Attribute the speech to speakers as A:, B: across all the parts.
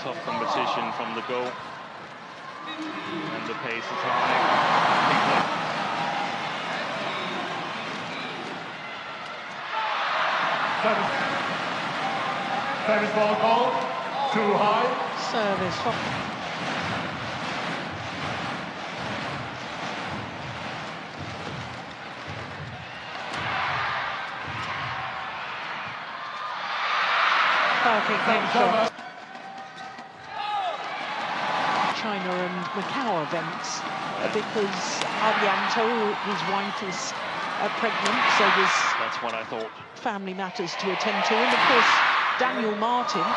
A: tough competition from the go. And the pace is high.
B: Service ball called. Too high.
C: Service. Perfect game shot. China and Macau events because Ardianto, his wife, is pregnant, so
A: that's what I thought.
C: Family matters to attend to, and of course Daniel Martin. Oh.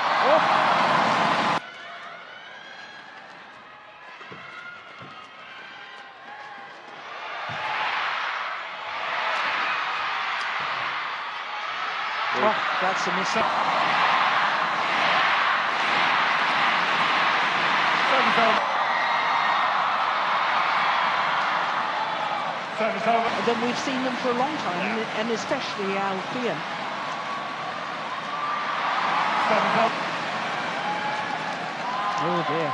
C: Oh, that's a miss. Then we've seen them for a long time, and especially Alfian. Oh dear.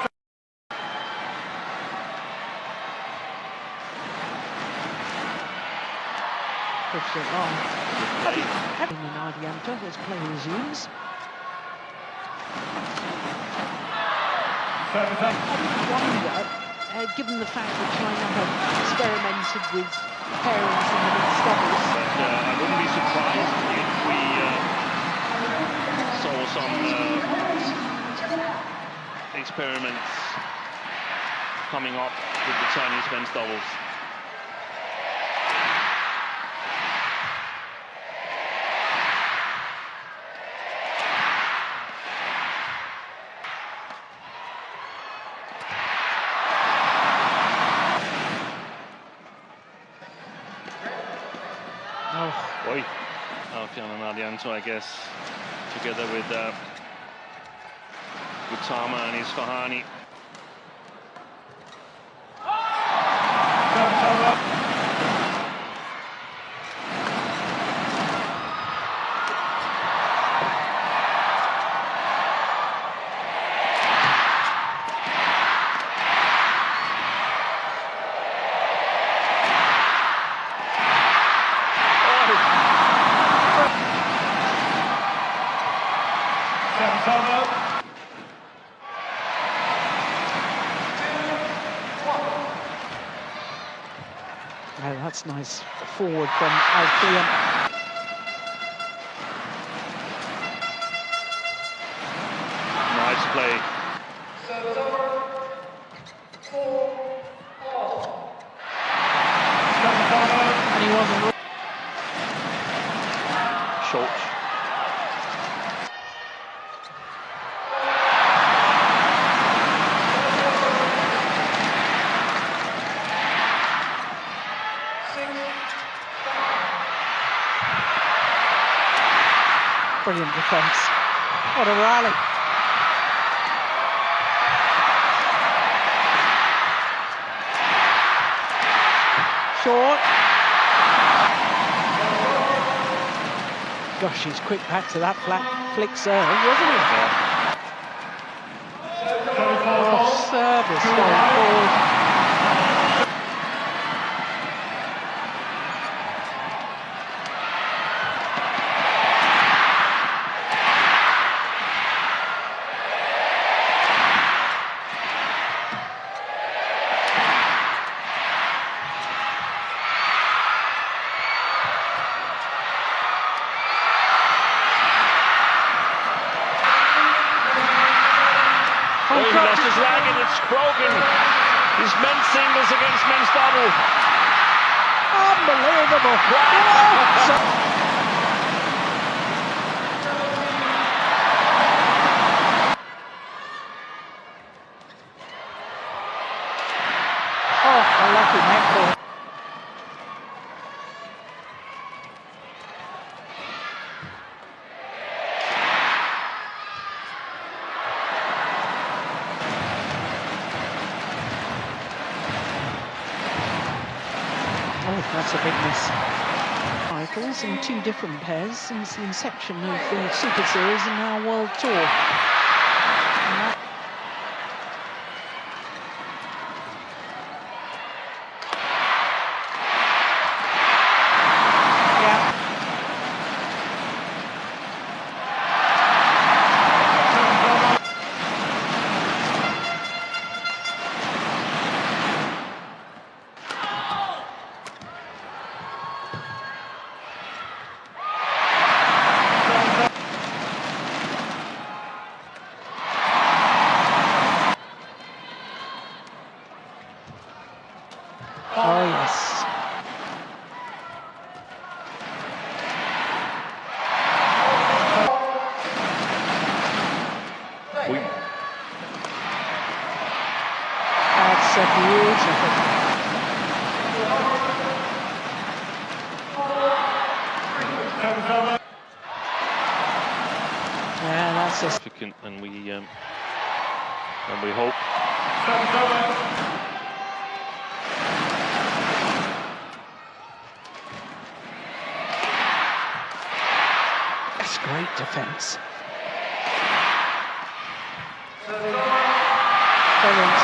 C: Pushed it long. Rian Ardianto as play resumes. I wonder, given the fact that China have experimented with pairings in the mixed doubles.
A: I wouldn't be surprised if we saw some experiments coming up with the Chinese men's doubles. Oi. Alfian and Ardianto, I guess, together with Tama and Isfahani.
C: Oh, that's nice forward from Alfian.
A: Nice play.
C: And he wasn't
A: short.
C: Brilliant defence. What a rally. Short. Gosh, he's quick back to that flat flick serve, wasn't he? Oh, service going forward.
A: Oh, he lost his racket, it's broken. His men's singles against men's double.
C: Unbelievable. Oh, a lucky neck ball. Oh, that's a big miss. Titles in two different pairs since the inception of the Super Series and now World Tour. That's beautiful. Yeah, that's a
A: significant, and we hope.
C: That's great defence. Brilliant.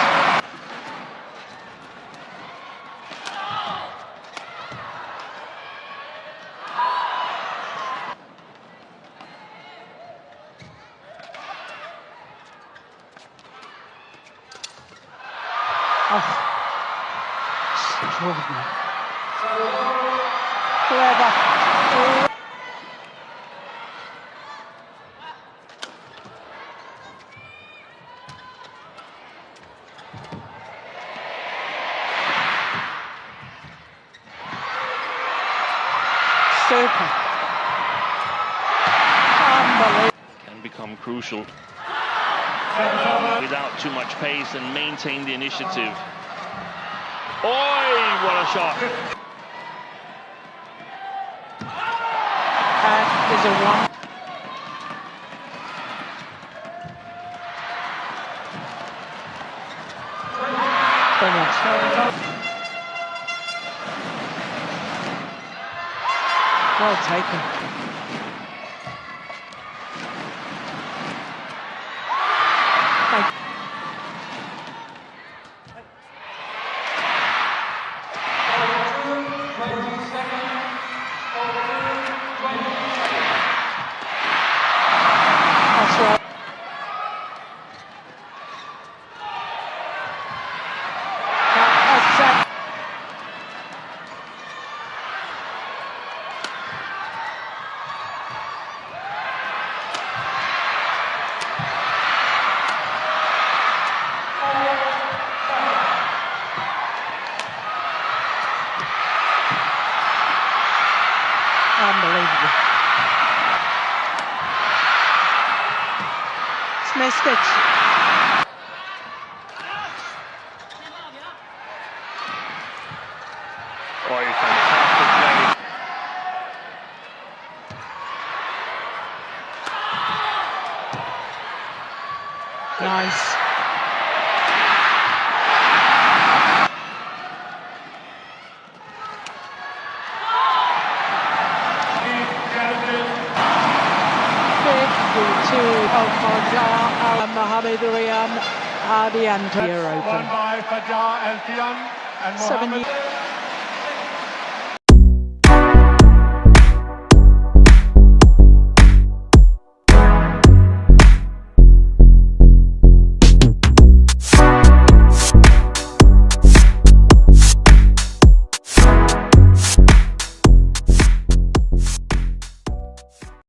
C: Oh, extraordinary. Clever. Super. Unbelievable.
A: Can become crucial without too much pace and maintain the initiative. Oi, what a shot.
C: There's a one. Brilliant. Well taken. That's right. That's it. Unbelievable. It's missed it.
A: Oi, fantastic play.
C: Nice. To Mohammed Rian Ardianto Open.
B: Won by Fajar Rian and
C: 7
B: Mohammed.